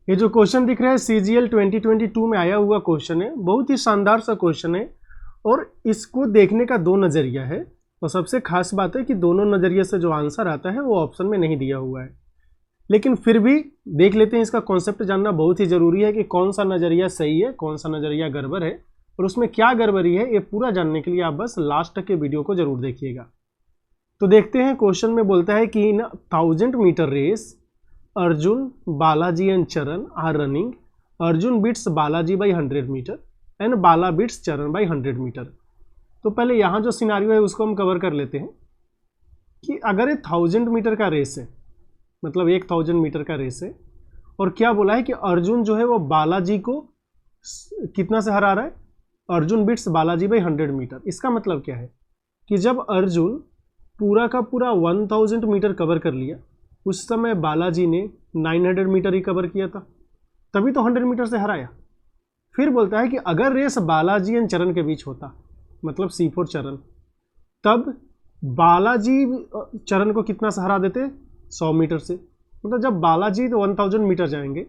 ये जो क्वेश्चन दिख रहा है CGL 2022 में आया हुआ क्वेश्चन है, बहुत ही शानदार सा क्वेश्चन है और इसको देखने का दो नज़रिया है। और सबसे खास बात है कि दोनों नज़रिए से जो आंसर आता है वो ऑप्शन में नहीं दिया हुआ है, लेकिन फिर भी देख लेते हैं। इसका कॉन्सेप्ट जानना बहुत ही ज़रूरी है कि कौन सा नज़रिया सही है, कौन सा नज़रिया गड़बड़ है और उसमें क्या गड़बड़ी है। ये पूरा जानने के लिए आप बस लास्ट तक के वीडियो को ज़रूर देखिएगा। तो देखते हैं, क्वेश्चन में बोलता है कि in 1000 metre race Arjun, Balaji and Charan are running. Arjun beats Balaji by 100 metre and Bala beats Charan by 100 metre. तो पहले यहाँ जो सिनारियो है उसको हम कवर कर लेते हैं कि अगर ये 1000 मीटर का रेस है, मतलब 1000 मीटर का रेस है, और क्या बोला है कि अर्जुन जो है वो बालाजी को कितना से हरा रहा है, Arjun beats Balaji by 100 metre. इसका मतलब क्या है कि जब अर्जुन पूरा का पूरा 1000 मीटर कवर कर लिया, उस समय बालाजी ने 900 मीटर ही कवर किया था, तभी तो 100 मीटर से हराया। फिर बोलता है कि अगर रेस बालाजी एंड चरण के बीच होता, मतलब C4 चरण, तब बालाजी चरण को कितना से हरा देते, 100 मीटर से। मतलब जब बालाजी तो 1000 मीटर जाएंगे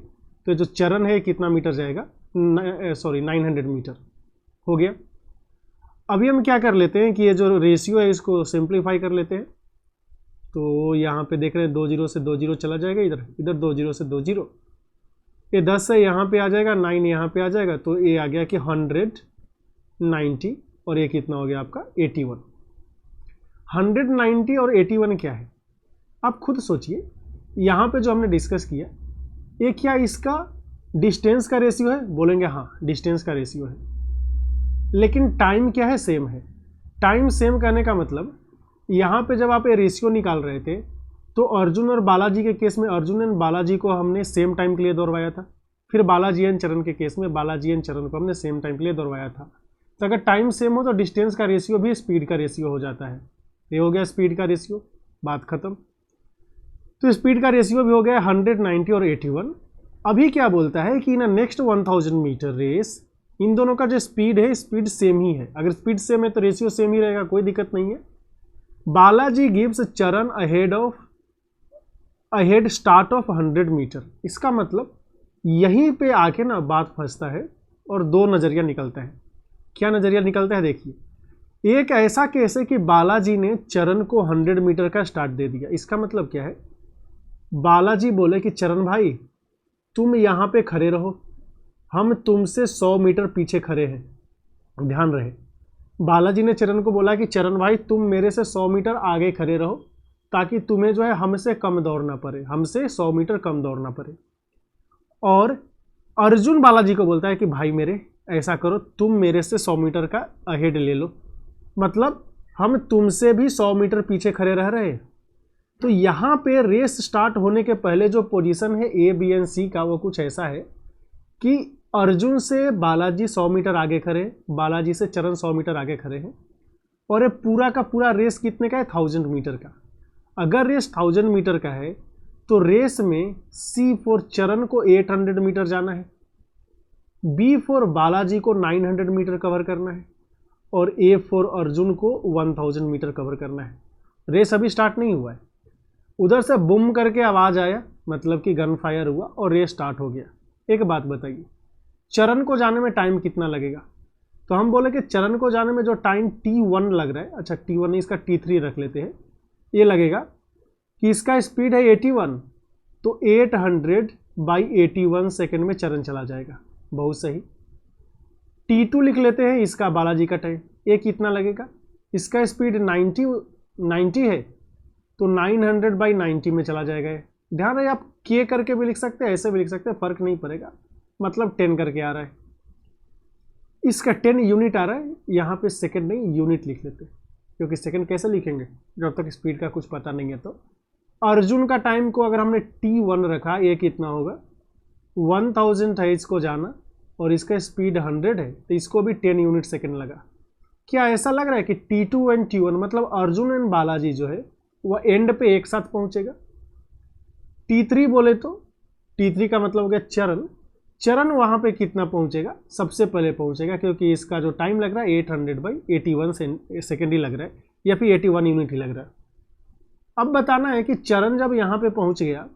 तो जो चरण है कितना मीटर जाएगा, 900 मीटर हो गया। अभी हम क्या कर लेते हैं कि ये जो रेशियो है इसको सिंप्लीफाई कर लेते हैं। तो यहाँ पे देख रहे हैं 2 0 से 2 0 चला जाएगा, इधर 2 0 से 2 0, ये 10 से यहाँ पे आ जाएगा, 9 यहाँ पे आ जाएगा, तो ये आ गया कि 190 और ये कितना हो गया आपका 81। 190 और 81 क्या है आप खुद सोचिए। यहाँ पे जो हमने डिस्कस किया ये क्या इसका डिस्टेंस का रेशियो है, बोलेंगे हाँ डिस्टेंस का रेशियो है, लेकिन टाइम क्या है, सेम है। टाइम सेम कहने का मतलब यहाँ पे जब आप ये रेशियो निकाल रहे थे तो अर्जुन और बालाजी के केस में अर्जुन एंड बालाजी को हमने सेम टाइम के लिए दौड़वाया था, फिर बालाजी एंड चरण के केस में बालाजी एंड चरण को हमने सेम टाइम के लिए दौड़वाया था। तो अगर टाइम सेम हो तो डिस्टेंस का रेशियो भी स्पीड का रेशियो हो जाता है। ये हो गया स्पीड का रेशियो, बात खत्म। तो स्पीड का रेशियो भी हो गया 190 और 81। अभी क्या बोलता है कि इन नेक्स्ट 1000 मीटर रेस इन दोनों का जो स्पीड है, स्पीड सेम ही है। अगर स्पीड सेम है तो रेशियो सेम ही रहेगा, कोई दिक्कत नहीं है। बालाजी गिव्स चरण अहेड स्टार्ट ऑफ 100 मीटर। इसका मतलब यहीं पे आके ना बात फंसता है और दो नज़रिया निकलता है। क्या नज़रिया निकलता है देखिए, एक ऐसा केस है कि बालाजी ने चरण को 100 मीटर का स्टार्ट दे दिया। इसका मतलब क्या है, बालाजी बोले कि चरण भाई तुम यहाँ पे खड़े रहो, हम तुमसे 100 मीटर पीछे खड़े हैं। ध्यान रहे, बालाजी ने चरण को बोला कि चरण भाई तुम मेरे से 100 मीटर आगे खड़े रहो ताकि तुम्हें जो है हमसे कम दौड़ना पड़े, हमसे 100 मीटर कम दौड़ना पड़े। और अर्जुन बालाजी को बोलता है कि भाई मेरे ऐसा करो, तुम मेरे से 100 मीटर का अहेड ले लो, मतलब हम तुमसे भी 100 मीटर पीछे खड़े रह रहे हैं। तो यहाँ पे रेस स्टार्ट होने के पहले जो पोजीशन है A, B एंड C का, वो कुछ ऐसा है कि अर्जुन से बालाजी 100 मीटर आगे खड़े हैं, बालाजी से चरण 100 मीटर आगे खड़े हैं, और ये पूरा का पूरा रेस कितने का है, 1000 मीटर का। अगर रेस 1000 मीटर का है तो रेस में C4 चरण को 800 मीटर जाना है, B4 बालाजी को 900 मीटर कवर करना है, और A4 अर्जुन को 1000 मीटर कवर करना है। रेस अभी स्टार्ट नहीं हुआ है, उधर से बुम करके आवाज़ आया, मतलब कि गन फायर हुआ और रेस स्टार्ट हो गया। एक बात बताइए, चरण को जाने में टाइम कितना लगेगा? तो हम बोले कि चरण को जाने में जो टाइम T1 लग रहा है, अच्छा T1 नहीं, इसका T3 रख लेते हैं, ये लगेगा कि इसका स्पीड है 81, तो 800 बाई 81 सेकेंड में चरण चला जाएगा। बहुत सही। T2 लिख लेते हैं, इसका बालाजी का टाइम, ये कितना लगेगा? इसका स्पीड 90 है, तो 900 बाई 90 में चला जाएगा। ध्यान रहे, आप K करके भी लिख सकते हैं, ऐसे भी लिख सकते हैं, फर्क नहीं पड़ेगा, मतलब 10 करके आ रहा है। इसका 10 यूनिट आ रहा है, यहाँ पे सेकंड नहीं यूनिट लिख लेते हैं, क्योंकि सेकंड कैसे लिखेंगे जब तक स्पीड का कुछ पता नहीं है। तो अर्जुन का टाइम को अगर हमने T1 रखा, ये कितना होगा, 1000 है इसको जाना, और इसका स्पीड 100 है, तो इसको भी 10 यूनिट सेकंड लगा। क्या ऐसा लग रहा है कि T2 एंड T1 मतलब अर्जुन एंड बालाजी जो है वह एंड पे एक साथ पहुंचेगा? T3 बोले तो T3 का मतलब हो गया चरण वहाँ पे कितना पहुँचेगा, सबसे पहले पहुँचेगा, क्योंकि इसका जो टाइम लग रहा है 800 बाई 81 सेकेंड ही लग रहा है, या फिर 81 यूनिट ही लग रहा है। अब बताना है कि चरण जब यहाँ पे पहुँच गया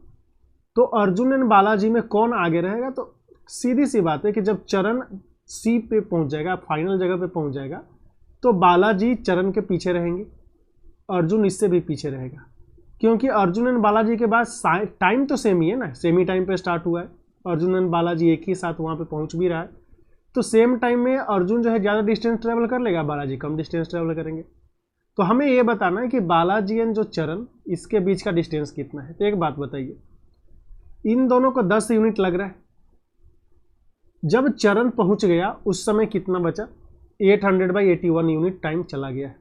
तो अर्जुन एंड बालाजी में कौन आगे रहेगा? तो सीधी सी बात है कि जब चरण सी पे पहुंच जाएगा, फाइनल जगह पे पहुंच जाएगा, तो बालाजी चरण के पीछे रहेंगे, अर्जुन इससे भी पीछे रहेगा, क्योंकि अर्जुन एंड बालाजी के बाद टाइम तो सेम ही है ना, सेम ही टाइम पे स्टार्ट हुआ है, अर्जुन एंड बालाजी एक ही साथ वहाँ पे पहुँच भी रहा है, तो सेम टाइम में अर्जुन जो है ज़्यादा डिस्टेंस ट्रेवल कर लेगा, बालाजी कम डिस्टेंस ट्रेवल करेंगे। तो हमें ये बताना है कि बालाजी एंड जो चरण इसके बीच का डिस्टेंस कितना है। तो एक बात बताइए, इन दोनों को 10 यूनिट लग रहा है, जब चरण पहुंच गया उस समय कितना बचा? 800/81 यूनिट टाइम चला गया है।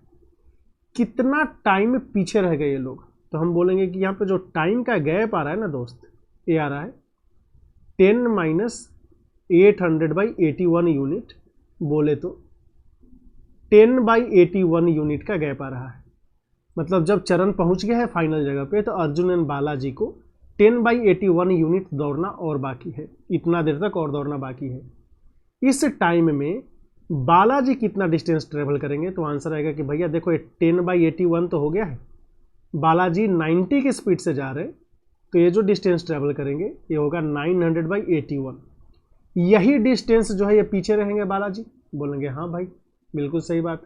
कितना टाइम पीछे रह गए ये लोग? तो हम बोलेंगे कि यहाँ पे जो टाइम का गैप आ रहा है ना दोस्त, ये आ रहा है 10 - 800/81 यूनिट, बोले तो 10/81 यूनिट का गैप आ रहा है। मतलब जब चरण पहुंच गया है फाइनल जगह पे, तो अर्जुन एंड बालाजी को 10/81 यूनिट दौड़ना और बाकी है, इतना देर तक और दौड़ना बाकी है। इस टाइम में बालाजी कितना डिस्टेंस ट्रेवल करेंगे? तो आंसर आएगा कि भैया देखो, ये 10/81 तो हो गया है, बालाजी 90 की स्पीड से जा रहे हैं, तो ये जो डिस्टेंस ट्रेवल करेंगे ये होगा 900/81। यही डिस्टेंस जो है ये पीछे रहेंगे बालाजी। बोलेंगे हाँ भाई बिल्कुल सही बात।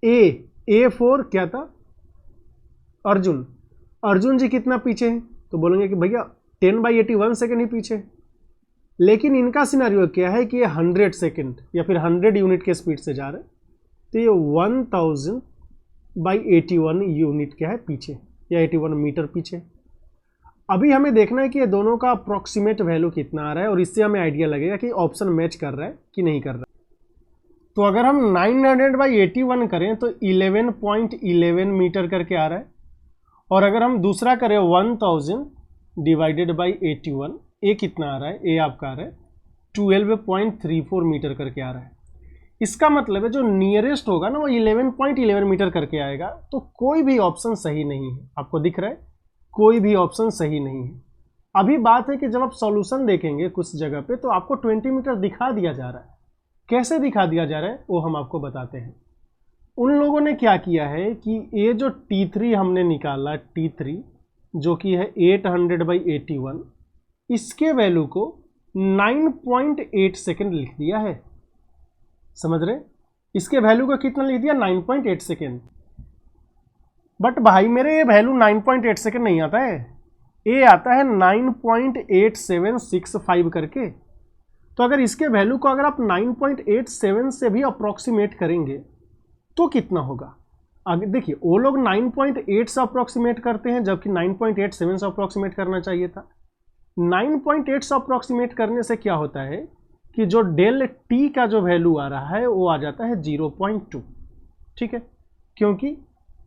A4 क्या था? अर्जुन जी कितना पीछे हैं? तो बोलेंगे कि भैया 10/81 सेकेंड ही पीछे। लेकिन इनका सिनेरियो क्या है कि ये 100 सेकेंड या फिर 100 यूनिट के स्पीड से जा रहे हैं, तो ये 1000/81 यूनिट क्या है पीछे, या 81 मीटर पीछे। अभी हमें देखना है कि ये दोनों का अप्रॉक्सीमेट वैल्यू कितना आ रहा है, और इससे हमें आइडिया लगेगा कि ऑप्शन मैच कर रहा है कि नहीं कर रहा है। तो अगर हम 900/81 करें तो 11.11 मीटर करके आ रहा है, और अगर हम दूसरा करें 1000/81, ए कितना आ रहा है? ए आपका आ रहा है 12.34 मीटर करके आ रहा है। इसका मतलब है जो नियरेस्ट होगा ना वो 11.11 मीटर करके आएगा। तो कोई भी ऑप्शन सही नहीं है, आपको दिख रहा है, कोई भी ऑप्शन सही नहीं है। अभी बात है कि जब आप सॉल्यूशन देखेंगे कुछ जगह पे तो आपको 20 मीटर दिखा दिया जा रहा है। कैसे दिखा दिया जा रहा है वो हम आपको बताते हैं। उन लोगों ने क्या किया है कि ये जो T3 हमने निकाला, T3 जो कि है 800/81, इसके वैल्यू को 9.8 सेकेंड लिख दिया है। समझ रहे? इसके वैल्यू को कितना लिख दिया? 9.8 सेकेंड। बट भाई मेरे ये वैल्यू 9.8 सेकेंड नहीं आता है, ये आता है 9.8765 करके। तो अगर इसके वैल्यू को अगर आप 9.87 से भी अप्रॉक्सीमेट करेंगे तो कितना होगा? अगर देखिए वो लोग 9.8 से अप्रॉक्सीमेट करते हैं, जबकि 9.87 से अप्रॉक्सीमेट करना चाहिए था। 9.8 से अप्रॉक्सीमेट करने से क्या होता है कि जो डेल टी का जो वैल्यू आ रहा है वो आ जाता है 0.2। ठीक है, क्योंकि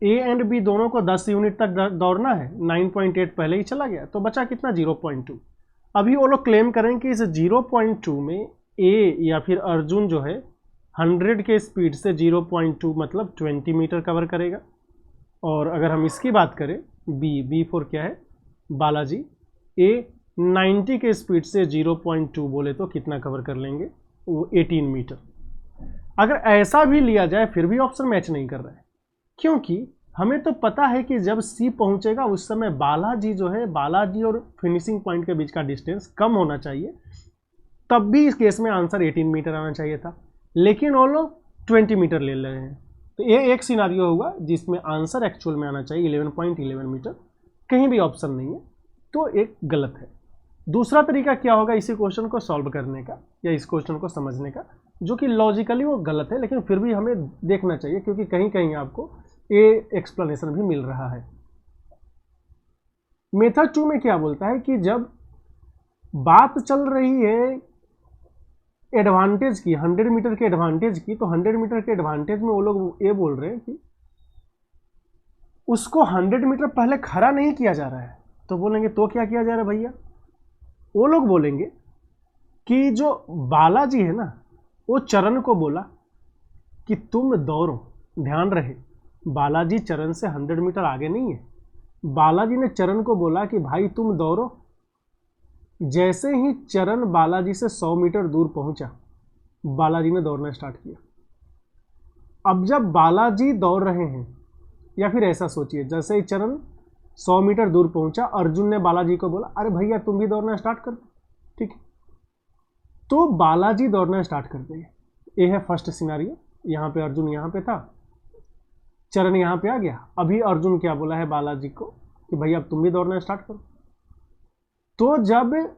ए एंड बी दोनों को 10 यूनिट तक दौड़ना है, 9.8 पहले ही चला गया, तो बचा कितना? 0.2। अभी वो लोग क्लेम करें कि इस 0.2 में ए या फिर अर्जुन जो है 100 के स्पीड से 0.2 मतलब 20 मीटर कवर करेगा। और अगर हम इसकी बात करें B4 क्या है? बालाजी ए 90 के स्पीड से 0.2 बोले तो कितना कवर कर लेंगे? वो 18 मीटर। अगर ऐसा भी लिया जाए फिर भी ऑप्शन मैच नहीं कर रहा है, क्योंकि हमें तो पता है कि जब सी पहुंचेगा उस समय बालाजी जो है, बालाजी और फिनिशिंग पॉइंट के बीच का डिस्टेंस कम होना चाहिए, तब भी इस केस में आंसर 18 मीटर आना चाहिए था, लेकिन वो लोग 20 मीटर ले रहे हैं। तो ये एक सिनारियो होगा जिसमें आंसर एक्चुअल में आना चाहिए 11.11 मीटर, कहीं भी ऑप्शन नहीं है, तो एक गलत है। दूसरा तरीका क्या होगा इसी क्वेश्चन को सॉल्व करने का या इस क्वेश्चन को समझने का, जो कि लॉजिकली वो गलत है, लेकिन फिर भी हमें देखना चाहिए क्योंकि कहीं कहीं आपको ये एक्सप्लेनेशन भी मिल रहा है। मेथड 2 में क्या बोलता है कि जब बात चल रही है एडवांटेज की, 100 मीटर के एडवांटेज की, तो 100 मीटर के एडवांटेज में वो लोग ये बोल रहे हैं कि उसको 100 मीटर पहले खड़ा नहीं किया जा रहा है। तो बोलेंगे तो क्या किया जा रहा है भैया? वो लोग बोलेंगे कि जो बालाजी है ना, वो चरण को बोला कि तुम दौड़ो। ध्यान रहे, बालाजी चरण से 100 मीटर आगे नहीं है। बालाजी ने चरण को बोला कि भाई तुम दौड़ो। जैसे ही चरण बालाजी से 100 मीटर दूर पहुंचा, बालाजी ने दौड़ना स्टार्ट किया। अब जब बालाजी दौड़ रहे हैं, या फिर ऐसा सोचिए जैसे ही चरण 100 मीटर दूर पहुंचा। अर्जुन ने बालाजी को बोला अरे भैया तुम भी दौड़ना स्टार्ट कर दो, ठीक है। तो बालाजी दौड़ना स्टार्ट कर देंगे। ये है फर्स्ट सिनारियो। यहाँ पे अर्जुन यहाँ पे था, चरण यहाँ पे आ गया। अभी अर्जुन क्या बोला है बालाजी को कि भैया अब तुम भी दौड़ना स्टार्ट करो। तो जब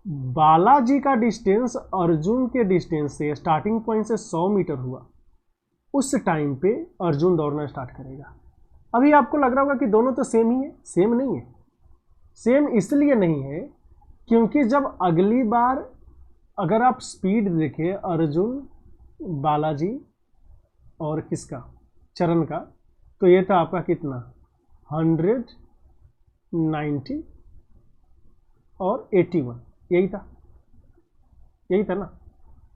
बालाजी का डिस्टेंस अर्जुन के डिस्टेंस से, स्टार्टिंग पॉइंट से 100 मीटर हुआ, उस टाइम पे अर्जुन दौड़ना स्टार्ट करेगा। अभी आपको लग रहा होगा कि दोनों तो सेम ही है। सेम नहीं है। सेम इसलिए नहीं है क्योंकि जब अगली बार अगर आप स्पीड देखें अर्जुन, बालाजी और किसका, चरण का, तो ये था आपका कितना 100, 90 और 81, यही था ना।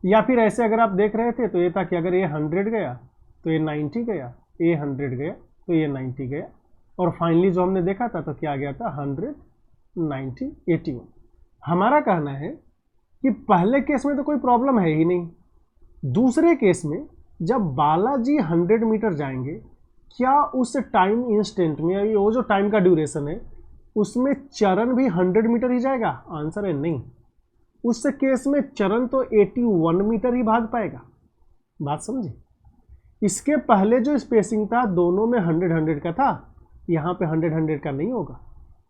या फिर ऐसे अगर आप देख रहे थे तो ये था कि अगर ये 100 गया तो ये 90 गया, ये 100 गया तो ये 90 गया, और फाइनली जो हमने देखा था तो क्या आ गया था 100, 90, 81। हमारा कहना है कि पहले केस में तो कोई प्रॉब्लम है ही नहीं। दूसरे केस में जब बालाजी 100 मीटर जाएंगे, क्या उस टाइम इंस्टेंट में, अभी वो जो टाइम का ड्यूरेशन है उसमें चरण भी 100 मीटर ही जाएगा? आंसर है नहीं। उस केस में चरण तो 81 मीटर ही भाग पाएगा। बात समझे? इसके पहले जो स्पेसिंग था दोनों में 100-100 का था, यहाँ पे 100-100 का नहीं होगा,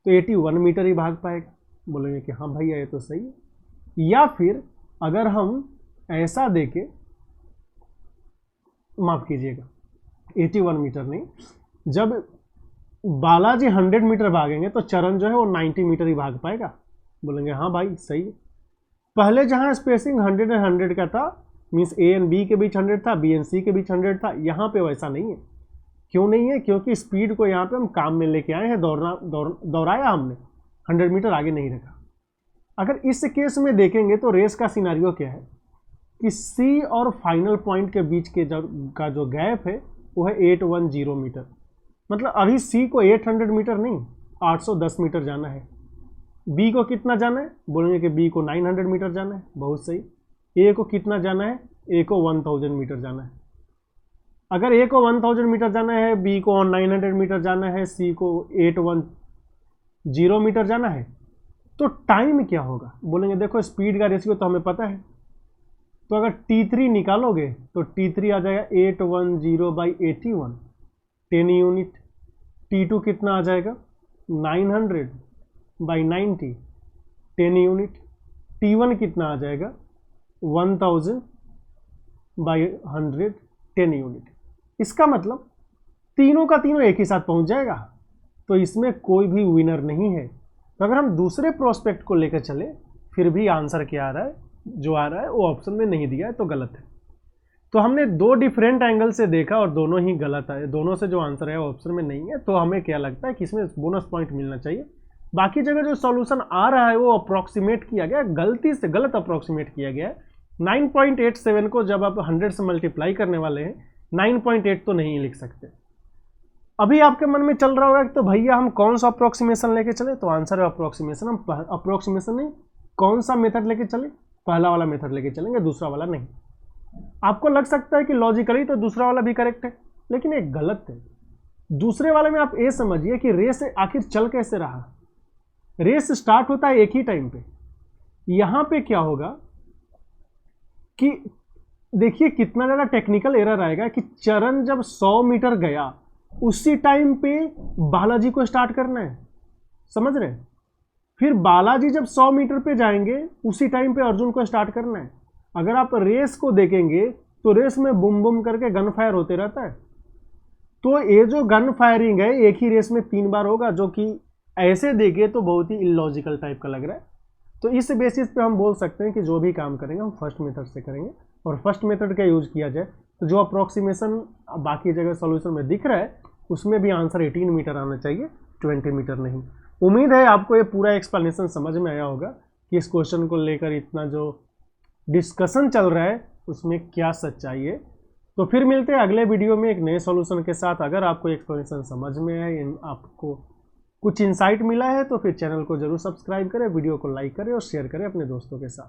तो 81 मीटर ही भाग पाएगा। बोलेंगे कि हाँ भैया ये तो सही है। या फिर अगर हम ऐसा देखें, माफ कीजिएगा 81 मीटर नहीं, जब बालाजी 100 मीटर भागेंगे तो चरण जो है वो 90 मीटर ही भाग पाएगा। बोलेंगे हाँ भाई सही है। पहले जहाँ स्पेसिंग 100 और 100 का था, मीन्स ए एंड बी के बीच 100 था, बी एंड सी के बीच 100 था, यहाँ पे वैसा नहीं है। क्यों नहीं है? क्योंकि स्पीड को यहाँ पे हम काम में लेके आए हैं, दौड़ाया हमने, 100 मीटर आगे नहीं रखा। अगर इस केस में देखेंगे तो रेस का सिनारियो क्या है कि सी और फाइनल पॉइंट के बीच के का जो गैप है वो है 810 मीटर। मतलब अभी सी को 800 मीटर नहीं 810 मीटर जाना है। बी को कितना जाना है? बोलेंगे कि बी को 900 मीटर जाना है। बहुत सही। ए को कितना जाना है? ए को 1000 मीटर जाना है। अगर ए को 1000 मीटर जाना है, बी को 900 मीटर जाना है, सी को 810 मीटर जाना है, तो टाइम क्या होगा? बोलेंगे देखो स्पीड का रेशियो तो हमें पता है, तो अगर T3 निकालोगे तो T3 आ जाएगा 810/81, 10 यूनिट। T2 कितना आ जाएगा? 900/90, 10 यूनिट। T1 कितना आ जाएगा? 1000/100, 10 यूनिट। इसका मतलब तीनों का तीनों एक ही साथ पहुंच जाएगा, तो इसमें कोई भी विनर नहीं है। तो अगर हम दूसरे प्रोस्पेक्ट को लेकर चले, फिर भी आंसर क्या आ रहा है? जो आ रहा है वो ऑप्शन में नहीं दिया है, तो गलत है। तो हमने दो डिफरेंट एंगल से देखा और दोनों ही गलत है। दोनों से जो आंसर है वो ऑप्शन में नहीं है, तो हमें क्या लगता है कि इसमें बोनस पॉइंट मिलना चाहिए। बाकी जगह जो सॉल्यूशन आ रहा है वो अप्रोक्सीमेट किया गया, गलती से गलत अप्रोक्सीमेट किया गया है। 9.87 को जब आप 100 से मल्टीप्लाई करने वाले हैं, 9.8 तो नहीं लिख सकते। अभी आपके मन में चल रहा होगा कि तो भैया हम कौन सा अप्रोक्सीमेशन लेके चले? तो आंसर है अप्रोक्सीमेशन। हम अप्रोक्सीमेशन नहीं, कौन सा मेथड लेके चले? पहला वाला मेथड लेके चलेंगे, दूसरा वाला नहीं। आपको लग सकता है कि लॉजिकली तो दूसरा वाला भी करेक्ट है, लेकिन एक गलत है। दूसरे वाले में आप ये समझिए कि रेस आखिर चल कैसे रहा। रेस स्टार्ट होता है एक ही टाइम पे। यहां पे क्या होगा कि देखिए कितना ज़्यादा टेक्निकल एरर आएगा कि चरण जब 100 मीटर गया उसी टाइम पे बालाजी को स्टार्ट करना है, समझ रहे? फिर बालाजी जब 100 मीटर पे जाएंगे उसी टाइम पे अर्जुन को स्टार्ट करना है। अगर आप रेस को देखेंगे तो रेस में बुम बुम करके गन फायर होते रहता है, तो ये जो गन फायरिंग है एक ही रेस में 3 बार होगा, जो कि ऐसे देखे तो बहुत ही इलॉजिकल टाइप का लग रहा है। तो इस बेसिस पे हम बोल सकते हैं कि जो भी काम करेंगे हम फर्स्ट मेथड से करेंगे, और फर्स्ट मेथड का यूज किया जाए तो जो अप्रोक्सीमेशन बाकी जगह सॉल्यूशन में दिख रहा है उसमें भी आंसर 18 मीटर आना चाहिए, 20 मीटर नहीं। उम्मीद है आपको ये पूरा एक्सप्लेनेशन समझ में आया होगा कि इस क्वेश्चन को लेकर इतना जो डिस्कशन चल रहा है उसमें क्या सच्चाई है। तो फिर मिलते हैं अगले वीडियो में एक नए सॉल्यूशन के साथ। अगर आपको एक्सप्लेनेशन समझ में आए, आपको कुछ इंसाइट मिला है, तो फिर चैनल को जरूर सब्सक्राइब करें, वीडियो को लाइक करें और शेयर करें अपने दोस्तों के साथ।